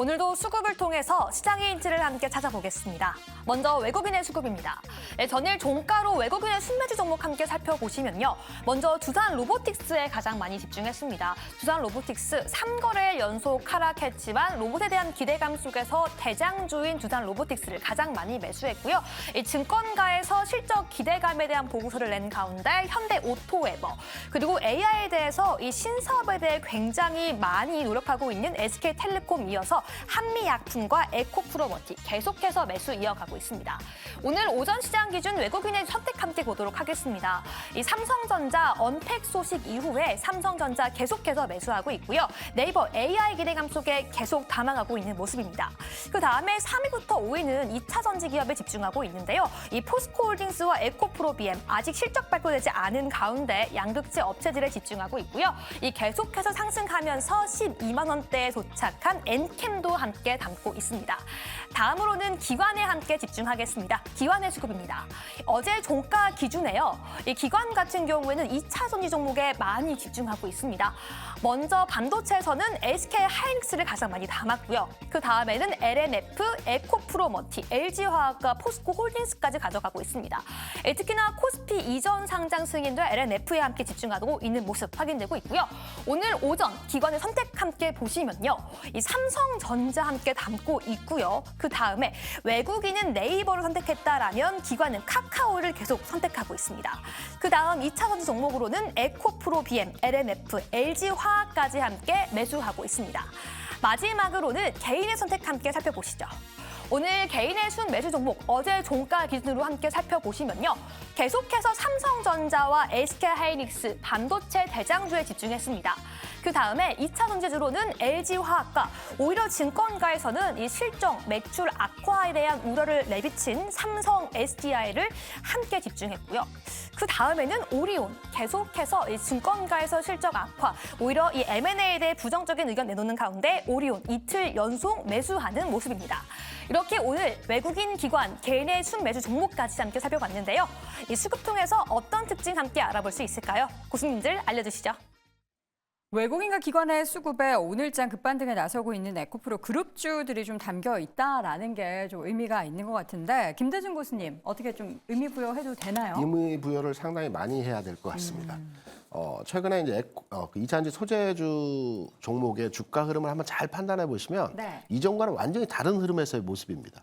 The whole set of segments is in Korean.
오늘도 수급을 통해서 시장의 인지를 함께 찾아보겠습니다. 먼저 외국인의 수급입니다. 전일 종가로 외국인의 순매수 종목 함께 살펴보시면요. 먼저 두산 로보틱스에 가장 많이 집중했습니다. 두산 로보틱스 3거래 연속 하락했지만 로봇에 대한 기대감 속에서 대장주인 두산 로보틱스를 가장 많이 매수했고요. 증권가에서 실적 기대감에 대한 보고서를 낸 가운데 현대 오토웨버 그리고 AI에 대해서 이 신사업에 대해 굉장히 많이 노력하고 있는 SK텔레콤 이어서 한미약품과 에코프로머티 계속해서 매수 이어가고 있습니다. 오늘 오전 시장 기준 외국인의 선택 함께 보도록 하겠습니다. 이 삼성전자 언택 소식 이후에 삼성전자 계속해서 매수하고 있고요. 네이버 AI 기대감 속에 계속 담아가고 있는 모습입니다. 그 다음에 3위부터 5위는 2차 전지 기업에 집중하고 있는데요. 이 포스코홀딩스와 에코프로비엠 아직 실적 발표되지 않은 가운데 양극재 업체들에 집중하고 있고요. 이 계속해서 상승하면서 12만 원대에 도착한 엔캠도 함께 담고 있습니다. 다음으로는 기관에 함께 집중하겠습니다. 기관의 수급입니다. 어제 종가 기준에요. 이 기관 같은 경우에는 2차 전지 종목에 많이 집중하고 있습니다. 먼저 반도체에서는 SK 하이닉스를 가장 많이 담았고요. 그 다음에는 LNF, 에코프로머티, LG화학과 포스코홀딩스까지 가져가고 있습니다. 특히나 코스피 이전 상장 승인도 LNF에 함께 집중하고 있는 모습 확인되고 있고요. 오늘 오전 기관의 선택 함께 보시면요. 이 삼성전자 함께 담고 있고요. 그 다음에 외국인은 네이버를 선택했다라면 기관은 카카오를 계속 선택하고 있습니다. 그 다음 2차 전지 종목으로는 에코프로비엠, LNF, LG화학까지 함께 매수하고 있습니다. 마지막으로는 개인의 선택 함께 살펴보시죠. 오늘 개인의 순 매수 종목 어제 종가 기준으로 함께 살펴보시면요. 계속해서 삼성전자와 SK하이닉스 반도체 대장주에 집중했습니다. 그 다음에 2차 전지주로는 LG화학과 오히려 증권가에서는 이 실적, 매출 악화에 대한 우려를 내비친 삼성 SDI를 함께 집중했고요. 그 다음에는 오리온, 계속해서 이 증권가에서 실적 악화, 오히려 이 M&A에 대해 부정적인 의견 내놓는 가운데 오리온 이틀 연속 매수하는 모습입니다. 이렇게 오늘 외국인 기관, 개인의 순매수 종목까지 함께 살펴봤는데요. 이 수급 통해서 어떤 특징 함께 알아볼 수 있을까요? 고수님들 알려주시죠. 외국인과 기관의 수급에 오늘장 급반등에 나서고 있는 에코프로 그룹주들이 좀 담겨 있다라는 게 좀 의미가 있는 것 같은데 김대중 교수님 어떻게 좀 의미 부여해도 되나요? 의미 부여를 상당히 많이 해야 될 것 같습니다. 최근에 이제 그 2차전지 소재주 종목의 주가 흐름을 한번 잘 판단해 보시면 네. 이전과는 완전히 다른 흐름에서의 모습입니다.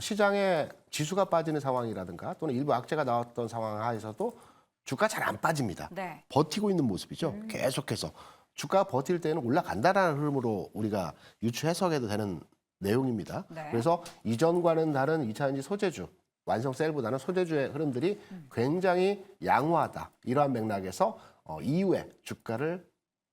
시장에 지수가 빠지는 상황이라든가 또는 일부 악재가 나왔던 상황 하에서도 주가 잘 안 빠집니다. 네. 버티고 있는 모습이죠. 계속해서. 주가가 버틸 때는 올라간다라는 흐름으로 우리가 유추 해석해도 되는 내용입니다. 네. 그래서 이전과는 다른 2차전지 소재주, 완성셀보다는 소재주의 흐름들이 굉장히 양호하다. 이러한 맥락에서 이후에 주가를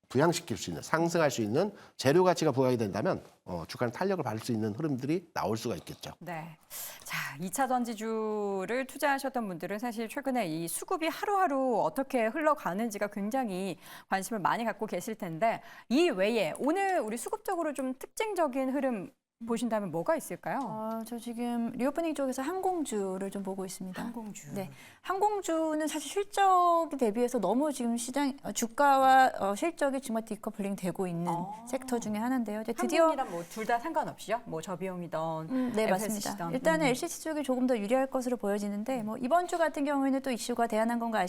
부양시킬 수 있는, 상승할 수 있는 재료 가치가 부각이 된다면 주가는 탄력을 받을 수 있는 흐름들이 나올 수가 있겠죠. 네. 자, 2차 전지주를 투자하셨던 분들은 사실 최근에 이 수급이 하루하루 어떻게 흘러가는지가 굉장히 관심을 많이 갖고 계실 텐데 이 외에 오늘 우리 수급적으로 좀 특징적인 흐름 보신다면 뭐가 있을까요? 저 지금 리오프닝 쪽에서 항공주를 좀 보고 있습니다. 항공주. 네, 항공주는 사실 실적에 대비해서 너무 지금 시장 주가와 실적이 정말 디커플링 되고 있는 섹터 중에 하나인데요. 이제 드디어 항공이랑 뭐 둘 다 상관없이요? 뭐 저비용이던 네, FSC든. 맞습니다. 일단은 LCC 쪽이 조금 더 유리할 것으로 보여지는데 뭐 이번 주 같은 경우에는 또 이슈가 대한항공과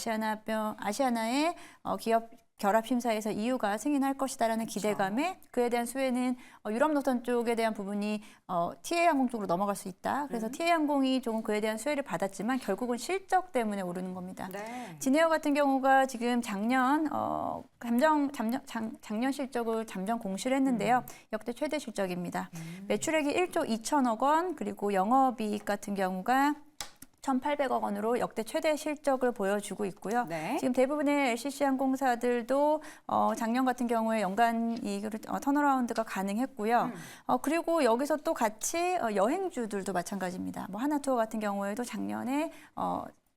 아시아나의 기업 결합 심사에서 EU가 승인할 것이다라는 기대감에 그에 대한 수혜는 유럽 노선 쪽에 대한 부분이 TA항공 쪽으로 넘어갈 수 있다. 그래서 TA항공이 조금 그에 대한 수혜를 받았지만 결국은 실적 때문에 오르는 겁니다. 네. 진에어 같은 경우가 지금 작년 실적을 잠정 공시를 했는데요. 역대 최대 실적입니다. 매출액이 1조 2천억 원, 그리고 영업이익 같은 경우가 1,800억 원으로 역대 최대 실적을 보여주고 있고요. 네. 지금 대부분의 LCC 항공사들도 작년 같은 경우에 연간 이익으로 턴어라운드가 가능했고요. 그리고 여기서 또 같이 여행주들도 마찬가지입니다. 뭐 하나투어 같은 경우에도 작년에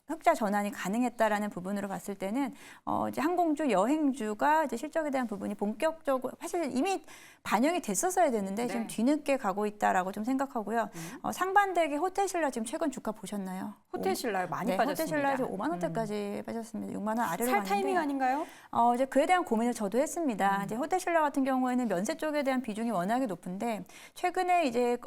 흑자 전환이 가능했다라는 부분으로 봤을 때는 이제 항공주, 여행주가 이제 실적에 대한 부분이 본격적으로 사실 이미 반영이 됐었어야 되는데 네. 지금 뒤늦게 가고 있다라고 좀 생각하고요. 상반대기 호텔신라 지금 최근 주가 보셨나요? 호텔신라 많이 네, 빠졌습니다. 호텔신라 지금 5만 원대까지 빠졌습니다. 6만 원 아래로 살 갔는데 타이밍 아닌가요? 이제 그에 대한 고민을 저도 했습니다. 이제 호텔신라 같은 경우에는 면세 쪽에 대한 비중이 워낙에 높은데 최근에 이제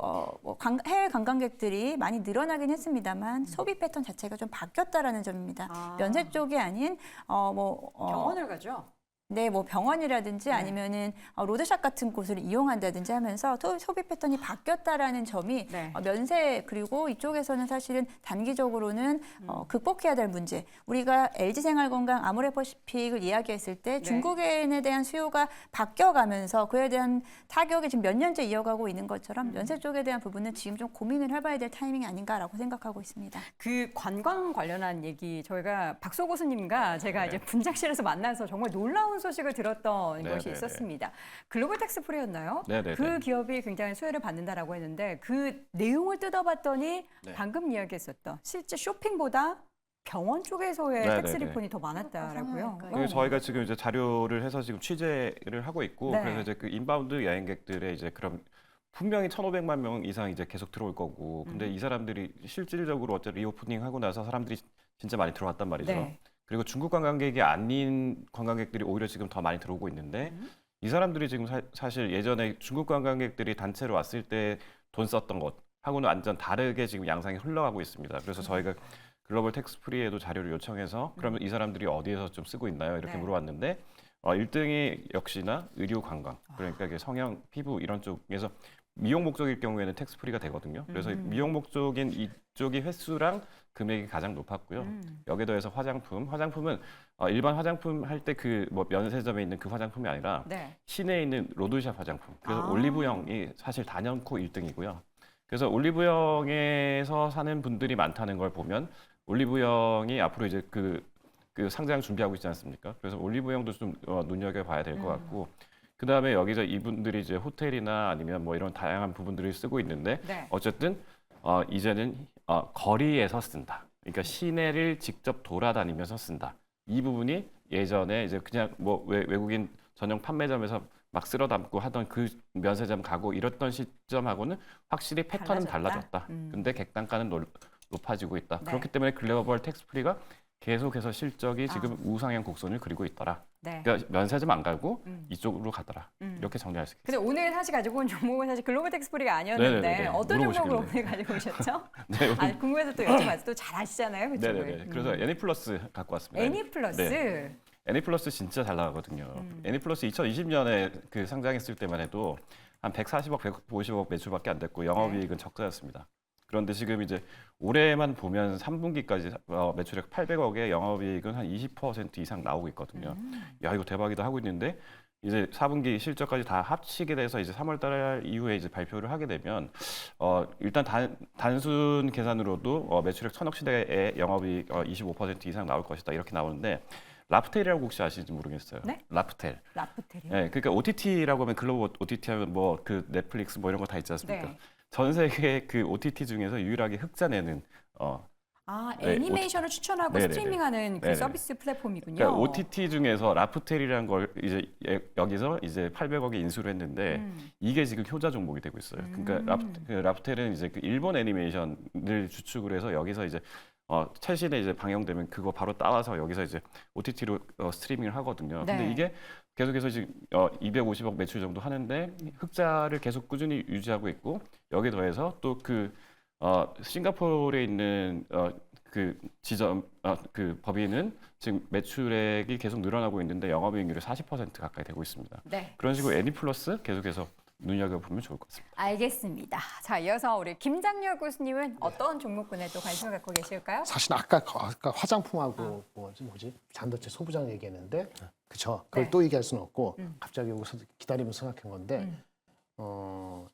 해외 관광객들이 많이 늘어나긴 했습니다만 소비 패턴 자체가 좀 바뀌었다라는 점입니다. 아. 면세 쪽이 아닌 병원을 가죠. 네, 뭐 병원이라든지 아니면은 로드샵 같은 곳을 이용한다든지 하면서 소비 패턴이 바뀌었다라는 점이 네. 면세 그리고 이쪽에서는 사실은 단기적으로는 극복해야 될 문제. 우리가 LG생활건강, 아모레퍼시픽을 이야기했을 때 중국인에 대한 수요가 바뀌어가면서 그에 대한 타격이 지금 몇 년째 이어가고 있는 것처럼 면세 쪽에 대한 부분은 지금 좀 고민을 해봐야 될 타이밍이 아닌가라고 생각하고 있습니다. 그 관광 관련한 얘기 저희가 박소 교수님과 제가 이제 분장실에서 만나서 정말 놀라운 소식을 들었던 네, 것이 네, 있었습니다. 글로벌 텍스프리였나요? 네, 네, 그 네. 기업이 굉장히 수혜를 받는다라고 했는데 그 내용을 뜯어봤더니 네. 방금 이야기했었던 실제 쇼핑보다 병원 쪽에서의 네, 텍스 네, 네. 리폰이 더 많았다라고요. 상황일까요? 저희가 지금 이제 자료를 해서 지금 취재를 하고 있고 네. 그래서 이제 그 인바운드 여행객들의 이제 그럼 분명히 1,500만 명 이상 이제 계속 들어올 거고 근데 이 사람들이 실질적으로 어째 리오프닝 하고 나서 사람들이 진짜 많이 들어왔단 말이죠. 네. 그리고 중국 관광객이 아닌 관광객들이 오히려 지금 더 많이 들어오고 있는데 이 사람들이 지금 사실 예전에 중국 관광객들이 단체로 왔을 때 돈 썼던 것하고는 완전 다르게 지금 양상이 흘러가고 있습니다. 그래서 저희가 글로벌 텍스프리에도 자료를 요청해서 그러면 이 사람들이 어디에서 좀 쓰고 있나요? 이렇게 네. 물어봤는데 1등이 역시나 의료 관광 그러니까 이게 성형, 피부 이런 쪽에서 미용 목적일 경우에는 텍스프리가 되거든요. 그래서 미용 목적인 이쪽이 횟수랑 금액이 가장 높았고요. 여기에 더해서 화장품은 일반 화장품 할 때 그 뭐 면세점에 있는 그 화장품이 아니라 네. 시내에 있는 로드샵 화장품. 그래서 아. 올리브영이 사실 단연코 1등이고요. 그래서 올리브영에서 사는 분들이 많다는 걸 보면 올리브영이 앞으로 이제 그 상장 준비하고 있지 않습니까? 그래서 올리브영도 좀 눈여겨봐야 될 것 같고 그 다음에 여기서 이분들이 이제 호텔이나 아니면 뭐 이런 다양한 부분들을 쓰고 있는데 네. 어쨌든 이제는 거리에서 쓴다. 그러니까 시내를 직접 돌아다니면서 쓴다. 이 부분이 예전에 이제 그냥 뭐 외국인 전용 판매점에서 막 쓸어 담고 하던 그 면세점 가고 이랬던 시점하고는 확실히 패턴은 달라졌다? 달라졌다. 근데 객단가는 높아지고 있다. 네. 그렇기 때문에 글로벌 텍스프리가 계속해서 실적이 지금 우상향 곡선을 그리고 있더라. 네. 그러니까 면세점 안 가고 이쪽으로 가더라. 이렇게 정리할 수 있겠습니다. 근데 오늘 사실 가지고 온 종목은 사실 글로벌 텍스프리가 아니었는데 네네네. 어떤 물어보시길래. 종목을 오늘 가지고 오셨죠? 네, 아, 궁금해서 또 여쭤봐서 또 잘 아시잖아요, 그쪽을. 네네네. 그래서 애니플러스 갖고 왔습니다. 애니플러스. 네. 애니플러스 진짜 잘 나가거든요. 애니플러스 2020년에 그 상장했을 때만 해도 한 140억, 150억 매출밖에 안 됐고 영업이익은 적자였습니다. 그런데 지금 이제 올해만 보면 3분기까지 매출액 800억에 영업이익은 한 20% 이상 나오고 있거든요. 야 이거 대박이다 하고 있는데 이제 4분기 실적까지 다 합치게 돼서 이제 3월달 이후에 이제 발표를 하게 되면 일단 단순 계산으로도 매출액 1,000억 시대에 영업이익 25% 이상 나올 것이다 이렇게 나오는데 라프텔이라고 혹시 아시는지 모르겠어요. 네? 라프텔. 라프텔이요? 네, 그러니까 OTT라고 하면 글로벌 OTT 하면 뭐 그 넷플릭스 뭐 이런 거 다 있지 않습니까? 네. 전 세계 그 OTT 중에서 유일하게 흑자 내는 아, 네, 애니메이션을 추천하고 네네네. 스트리밍하는 그 네네. 서비스 플랫폼이군요. 그러니까 OTT 중에서 라프텔이라는 걸 이제 여기서 이제 800억에 인수를 했는데 이게 지금 효자 종목이 되고 있어요. 그러니까 라프텔은 이제 그 일본 애니메이션을 주축을 해서 여기서 이제 최신에 이제 방영되면 그거 바로 따와서 여기서 이제 OTT로 스트리밍을 하거든요. 네. 근데 이게 계속해서 지금 250억 매출 정도 하는데 흑자를 계속 꾸준히 유지하고 있고 여기에 더해서 또 그 싱가포르에 있는 그 지점 그 법인은 지금 매출액이 계속 늘어나고 있는데 영업이익률이 40% 가까이 되고 있습니다. 네. 그런 식으로 애니플러스 계속해서 눈여겨보면 좋을 것 같습니다. 알겠습니다. 자, 이어서 우리 김장렬 교수님은 어떤 종목군에 또 관심을 갖고 계실까요? 사실 아까 화장품하고 뭐지 반도체 소부장 얘기했는데 그쵸 그걸 네. 또 얘기할 수는 없고 갑자기 여기서 기다리면서 생각한 건데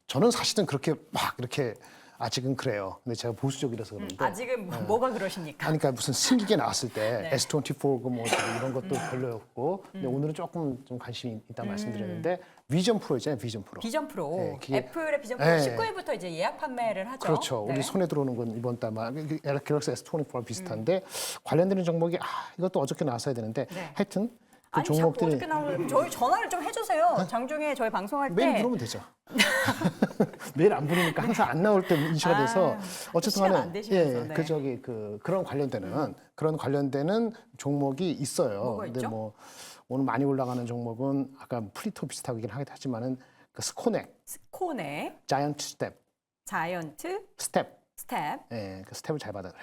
저는 사실은 그렇게 막 이렇게 아직은 그래요. 근데 제가 보수적이라서 그런데 아직은 뭐가 그러십니까? 아니, 그러니까 무슨 신기계 나왔을 때 네. S24 뭐 이런 것도 별로였고 근데 오늘은 조금 좀 관심이 있다 말씀드렸는데 비전 프로 있잖아요. 비전 프로. 비전 프로. 네, 그게- 애플의 비전 프로 네. 19일부터 이제 예약 판매를 하죠. 그렇죠. 네. 우리 손에 들어오는 건 이번 달 말 갤럭시 S24 비슷한데 관련되는 종목이 이것도 어저께 나왔어야 되는데 네. 하여튼 그 아니 자꾸 종목들이 어떻게 나오는 저희 전화를 좀 해주세요. 장중에 저희 방송할 때. 매일 부르면 되죠. 매일 안 부르니까 항상 안 나올 때 이슈가 돼서 어쨌든 시간 안 간에 되시면서, 네. 그 저기 그런 관련되는 종목이 있어요. 뭐가 근데 있죠? 뭐 오늘 많이 올라가는 종목은 아까 프리토 비슷하긴 하지만은 그 스코넥, 스코네, 자이언트 스텝, 자이언트, 스텝. 스텝. 예, 그 스텝을 잘 봐야 돼요.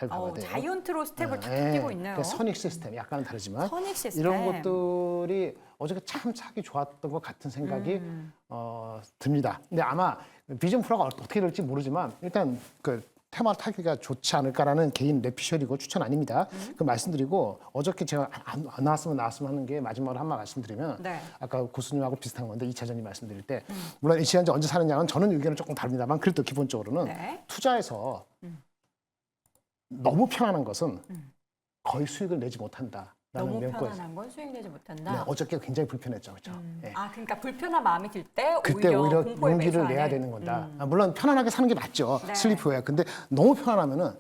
자이언트로 스텝을 탁 예, 뛰고 있네요. 그러니까 선익 시스템 약간은 다르지만 선익 시스템. 이런 것들이 어저께 참 차기 좋았던 것 같은 생각이 듭니다. 근데 아마 비전 프로가 어떻게 될지 모르지만 일단 그 테마 타기가 좋지 않을까라는 개인 레피셜이고 추천 아닙니다. 그 말씀드리고 어저께 제가 안 나왔으면 하는 게 마지막으로 한 말 말씀드리면 네. 아까 고수님하고 비슷한 건데 2차전이 말씀드릴 때 물론 2차전지 언제 사느냐는 저는 의견은 조금 다릅니다만 그래도 기본적으로는 네. 투자해서 너무 편안한 것은 거의 수익을 내지 못한다라는 너무 명거에서. 편안한 건 수익 내지 못한다. 네, 어저께 굉장히 불편했죠, 그렇죠? 예. 아 그러니까 불편한 마음이 들 때 그때 오히려 공포에 용기를 매수하는. 내야 되는 건다. 물론 편안하게 사는 게 맞죠. 네. 슬리프웨어. 근데 너무 편안하면은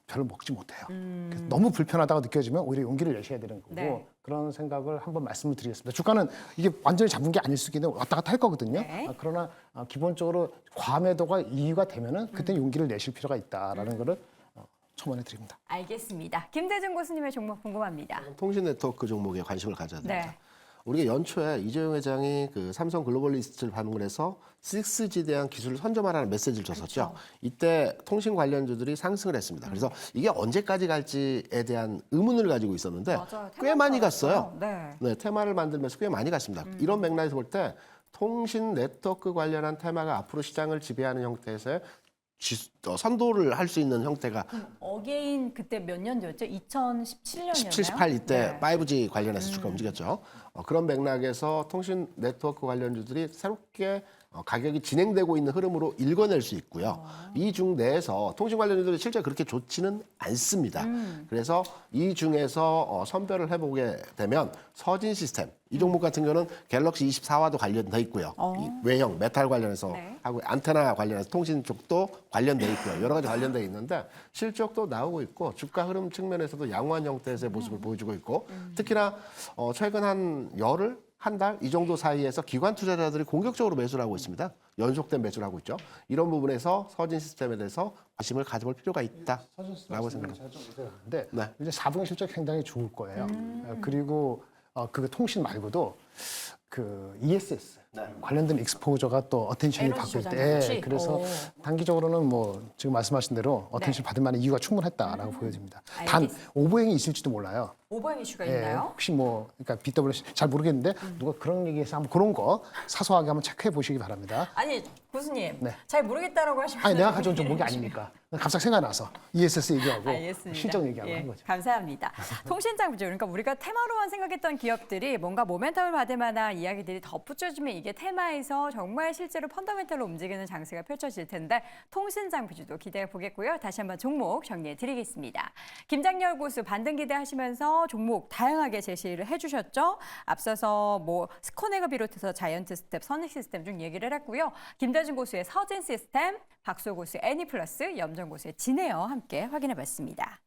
별로 먹지 못해요. 그래서 너무 불편하다고 느껴지면 오히려 용기를 내셔야 되는 거고 네. 그런 생각을 한번 말씀을 드리겠습니다. 주가는 이게 완전히 잡은 게 아닐 수 있겠는데 왔다 갔다 할 거거든요. 네. 그러나 기본적으로 과매도가 이유가 되면은 그때 용기를 내실 필요가 있다라는 거를 첨언해 드립니다. 알겠습니다. 김대중 교수님의 종목 궁금합니다. 통신 네트워크 종목에 관심을 가져야 됩니다. 네. 우리가 연초에 이재용 회장이 그 삼성 글로벌리스트를 방문해서 6G에 대한 기술을 선점하라는 메시지를 줬었죠. 그렇죠. 이때 통신 관련주들이 상승을 했습니다. 그래서 이게 언제까지 갈지에 대한 의문을 가지고 있었는데 맞아요. 꽤 많이 테마가 갔어요. 네. 네, 테마를 만들면서 꽤 많이 갔습니다. 이런 맥락에서 볼 때 통신 네트워크 관련한 테마가 앞으로 시장을 지배하는 형태에서 선도를 할 수 있는 형태가 어게인 그때 몇 년도였죠? 2017년이었나요? 17, 18 이때 네. 5G 관련해서 주가 움직였죠. 그런 맥락에서 통신 네트워크 관련주들이 새롭게 가격이 진행되고 있는 흐름으로 읽어낼 수 있고요. 이 중 내에서 통신 관련주들이 실제 그렇게 좋지는 않습니다. 그래서 이 중에서 선별을 해보게 되면 서진 시스템 이 종목 같은 경우는 갤럭시 24와도 관련돼 있고요. 이 외형 메탈 관련해서 네. 하고 안테나 관련해서 통신 쪽도 관련돼 있고요. 여러 가지 관련돼 있는데 실적도 나오고 있고 주가 흐름 측면에서도 양호한 형태의 모습을 보여주고 있고 특히나 최근 한 열흘 한 달 이 정도 사이에서 기관 투자자들이 공격적으로 매수를 하고 있습니다. 연속된 매수를 하고 있죠. 이런 부분에서 서진 시스템에 대해서 관심을 가져볼 필요가 있다라고 생각합니다. 근데 네. 이제 4분기 실적 굉장히 좋을 거예요. 그리고 그 통신 말고도 그 ESS 관련된 익스포저가 또 어텐션을 에너지 받고 조작 있대. 같이? 그래서 오. 단기적으로는 뭐 지금 말씀하신 대로 어텐션 받을 만한 이유가 충분했다라고 보여집니다. 단 알겠습니다. 오보행이 있을지도 몰라요. 오버행 이슈가 예, 있나요? 혹시 뭐 그러니까 BWC 잘 모르겠는데 누가 그런 얘기해서 한번 그런 거 사소하게 한번 체크해 보시기 바랍니다. 아니 교수님 네. 잘 모르겠다라고 하시면 아니 내가 가져온 종목이 아니니까 갑자기 생각나서 ESS 얘기하고 알겠습니다. 실적 얘기하고 예, 한 거죠. 감사합니다. 통신장비죠. 그러니까 우리가 테마로만 생각했던 기업들이 뭔가 모멘텀을 받을 만한 이야기들이 덧붙여지면 이게 테마에서 정말 실제로 펀더멘털로 움직이는 장세가 펼쳐질 텐데 통신장비주도 기대해 보겠고요. 다시 한번 종목 정리해 드리겠습니다. 김장렬 고수 반등 기대하시면서 종목 다양하게 제시를 해주셨죠. 앞서서 뭐 스코넥을 비롯해서 자이언트 스텝, 선익 시스템 중 얘기를 했고요. 김대중 고수의 서진 시스템, 박소 고수의 애니플러스, 염정 고수의 진에어 함께 확인해 봤습니다.